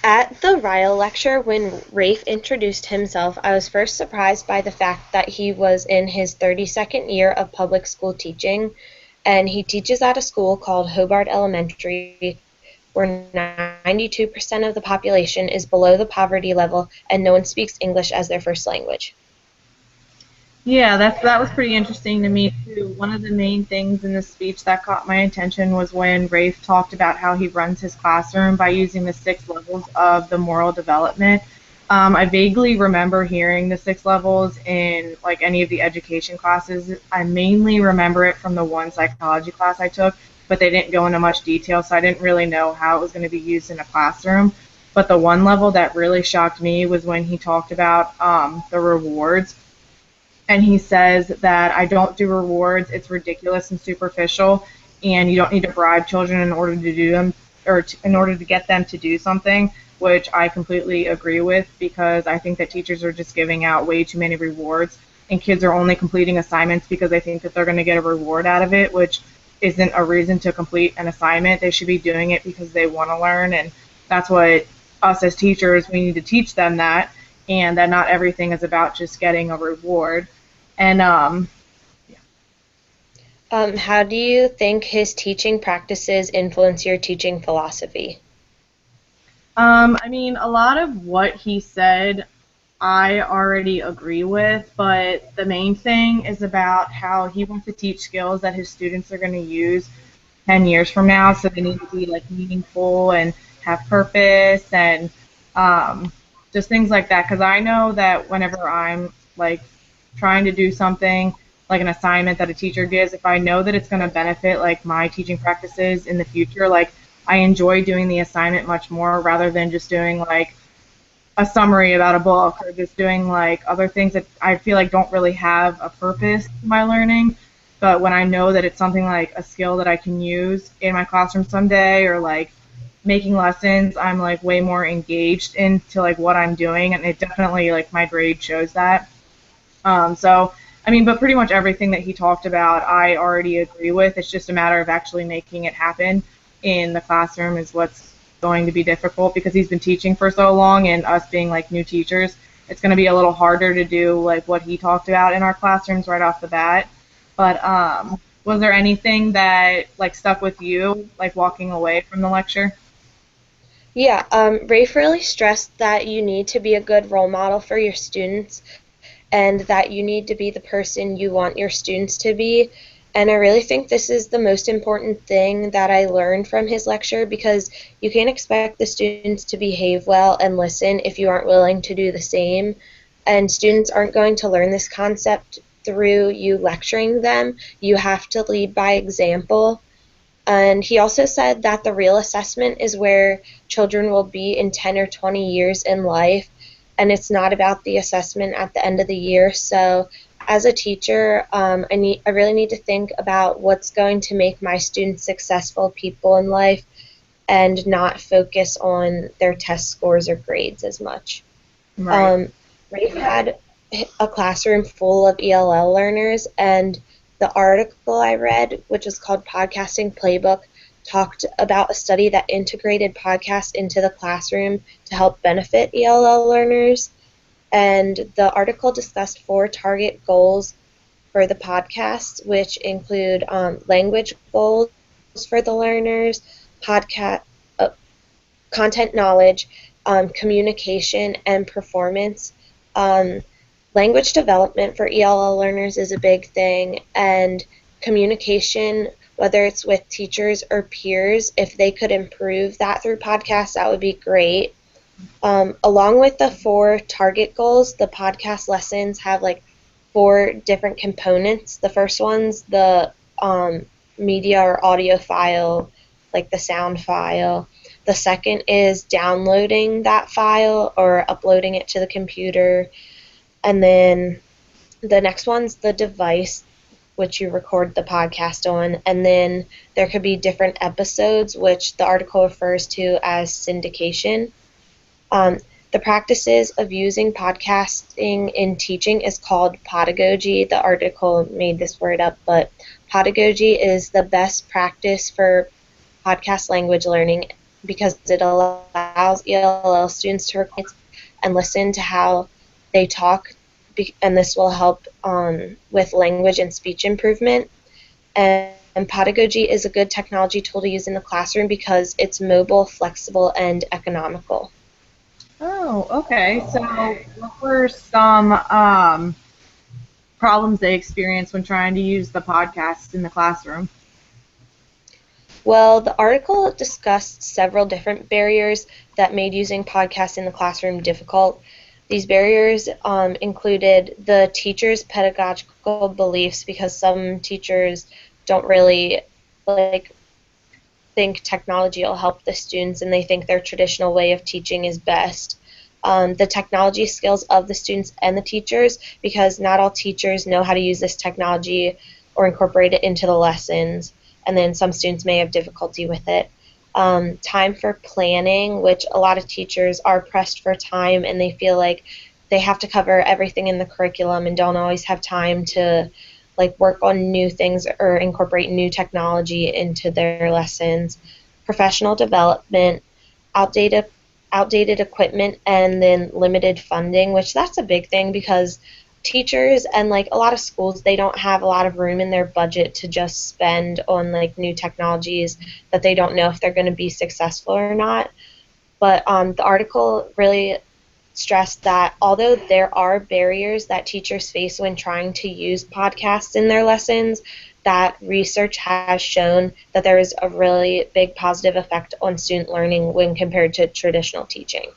At the Riall lecture, when Rafe introduced himself, I was first surprised by the fact that he was in his 32nd year of public school teaching, and he teaches at a school called Hobart Elementary, where 92% of the population is below the poverty level and no one speaks English as their first language. Yeah, that was pretty interesting to me too. One of the main things in the speech that caught my attention was when Rafe talked about how he runs his classroom by using the 6 levels of the moral development. I vaguely remember hearing the 6 levels in like any of the education classes. I mainly remember it from the one psychology class I took, but they didn't go into much detail, so I didn't really know how it was going to be used in a classroom. But the one level that really shocked me was when he talked about the rewards, and he says that I don't do rewards. It's ridiculous and superficial, and you don't need to bribe children in order to do them or in order to get them to do something, which I completely agree with because I think that teachers are just giving out way too many rewards, and kids are only completing assignments because they think that they're going to get a reward out of it, which isn't a reason to complete an assignment. They should be doing it because they want to learn, and that's what us as teachers, we need to teach them that, and that not everything is about just getting a reward. And yeah. How do you think his teaching practices influence your teaching philosophy? I mean, a lot of what he said I already agree with, but the main thing is about how he wants to teach skills that his students are going to use 10 years from now, so they need to be like meaningful and have purpose and um, just things like that. Because I know that whenever I'm like trying to do something like an assignment that a teacher gives, if I know that it's going to benefit like my teaching practices in the future, like I enjoy doing the assignment much more rather than just doing like a summary about a book or just doing like other things that I feel like don't really have a purpose to my learning. But when I know that it's something like a skill that I can use in my classroom someday or like making lessons, I'm like way more engaged into like what I'm doing, and it definitely like my grade shows that. So I mean, but pretty much everything that he talked about, I already agree with. It's just a matter of actually making it happen in the classroom is what's going to be difficult because he's been teaching for so long, and us being like new teachers, it's going to be a little harder to do like what he talked about in our classrooms right off the bat. But was there anything that like stuck with you, like walking away from the lecture? Yeah, Rafe really stressed that you need to be a good role model for your students and that you need to be the person you want your students to be. And I really think this is the most important thing that I learned from his lecture because you can't expect the students to behave well and listen if you aren't willing to do the same. And students aren't going to learn this concept through you lecturing them. You have to lead by example. And he also said that the real assessment is where children will be in 10 or 20 years in life, and it's not about the assessment at the end of the year. So, as a teacher, I really need to think about what's going to make my students successful people in life, and not focus on their test scores or grades as much. Right. Um, Rafe had a classroom full of ELL learners, and the article I read, which was called Podcasting Playbook, talked about a study that integrated podcasts into the classroom to help benefit ELL learners. And the article discussed 4 target goals for the podcast, which include language goals for the learners, podcast content knowledge, communication, and performance. Um, Language development for ELL learners is a big thing, and communication, whether it's with teachers or peers, if they could improve that through podcasts, that would be great. Along with the 4 target goals, the podcast lessons have like 4 different components. The first one's the media or audio file, like the sound file. The second is downloading that file or uploading it to the computer. And then the next one's the device which you record the podcast on. And then there could be different episodes, which the article refers to as syndication. Um, the practices of using podcasting in teaching is called pedagogy. The article made this word up, but pedagogy is the best practice for podcast language learning. because it allows ELL students to record and listen to how they talk, and this will help with language and speech improvement. And pedagogy is a good technology tool to use in the classroom because it's mobile, flexible, and economical. Oh, okay. So, what were some problems they experienced when trying to use the podcast in the classroom? Well, the article discussed several different barriers that made using podcasts in the classroom difficult. These barriers included the teacher's pedagogical beliefs, because some teachers don't really like think technology will help the students, and they think their traditional way of teaching is best. The technology skills of the students and the teachers, because not all teachers know how to use this technology or incorporate it into the lessons, and then some students may have difficulty with it. Time for planning, which a lot of teachers are pressed for time and they feel like they have to cover everything in the curriculum and don't always have time to work on new things or incorporate new technology into their lessons. Professional development, outdated outdated equipment, and then limited funding, which that's a big thing because teachers and a lot of schools, they don't have a lot of room in their budget to just spend on new technologies that they don't know if they're going to be successful or not. But the article really stressed that although there are barriers that teachers face when trying to use podcasts in their lessons, that research has shown that there is a really big positive effect on student learning when compared to traditional teaching.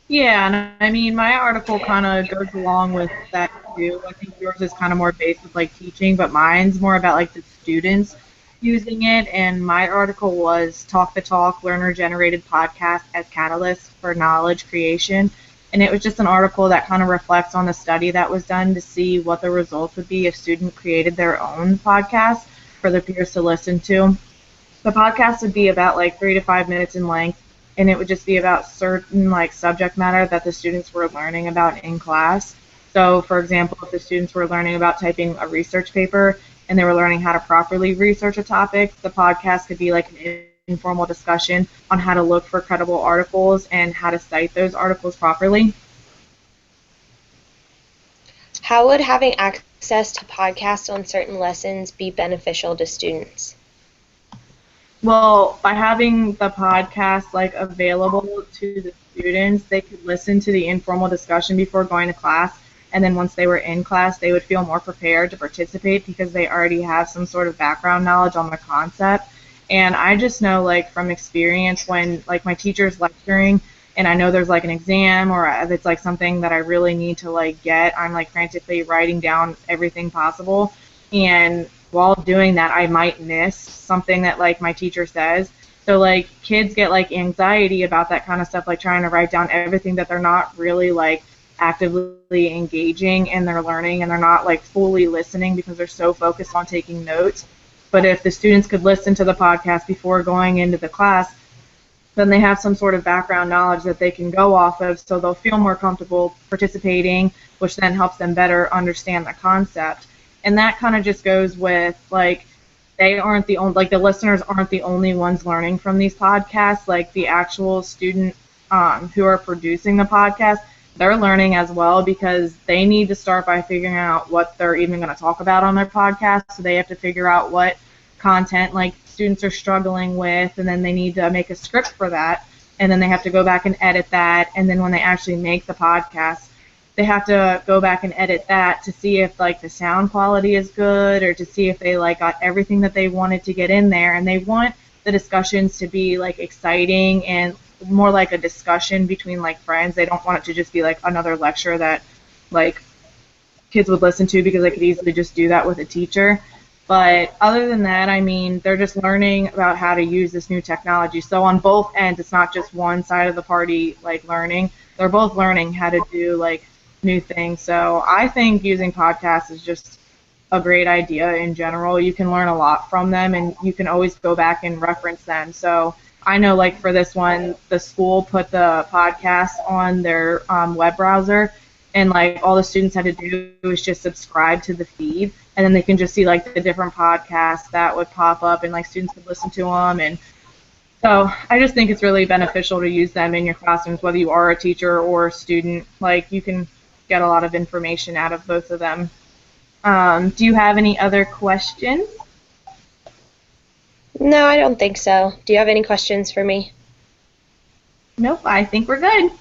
Yeah, and I mean, my article kind of goes along with that too. I think yours is kind of more based with teaching, but mine's more about the students using it. And my article was Talk the Talk, Learner Generated Podcast as Catalyst for Knowledge Creation. And it was just an article that kind of reflects on the study that was done to see what the results would be if students created their own podcast for their peers to listen to. The podcast would be about 3 to 5 minutes in length, and it would just be about certain subject matter that the students were learning about in class. So, for example, if the students were learning about typing a research paper and they were learning how to properly research a topic, the podcast could be an informal discussion on how to look for credible articles and how to cite those articles properly. How would having access to podcasts on certain lessons be beneficial to students? Well, by having the podcast available to the students, they could listen to the informal discussion before going to class, and then once they were in class, they would feel more prepared to participate because they already have some sort of background knowledge on the concept. And I just know from experience when my teacher's lecturing and I know there's an exam or if it's something that I really need to get, I'm frantically writing down everything possible. And while doing that, I might miss something that my teacher says. So kids get anxiety about that kind of stuff, trying to write down everything that they're not really actively engaging in their learning, and they're not fully listening because they're so focused on taking notes. But if the students could listen to the podcast before going into the class, then they have some sort of background knowledge that they can go off of, so they'll feel more comfortable participating, which then helps them better understand the concept. And that kind of just goes with they aren't the only the listeners aren't the only ones learning from these podcasts. The actual student who are producing the podcast, they're learning as well because they need to start by figuring out what they're even going to talk about on their podcast. So they have to figure out what content students are struggling with, and then they need to make a script for that, and then they have to go back and edit that, and then when they actually make the podcast, they have to go back and edit that to see if the sound quality is good, or to see if they got everything that they wanted to get in there. And they want the discussions to be exciting and more like a discussion between friends. They don't want it to just be another lecture that kids would listen to, because they could easily just do that with a teacher. But other than that, I mean, they're just learning about how to use this new technology. So on both ends, it's not just one side of the party learning. They're both learning how to do new things. So I think using podcasts is just a great idea in general. You can learn a lot from them, and you can always go back and reference them. So I know for this one, the school put the podcast on their web browser, and all the students had to do was just subscribe to the feed, and then they can just see the different podcasts that would pop up, and students could listen to them. And So I just think it's really beneficial to use them in your classrooms, whether you are a teacher or a student. Like you can get a lot of information out of both of them. Do you have any other questions? No, I don't think so. Do you have any questions for me? Nope, I think we're good.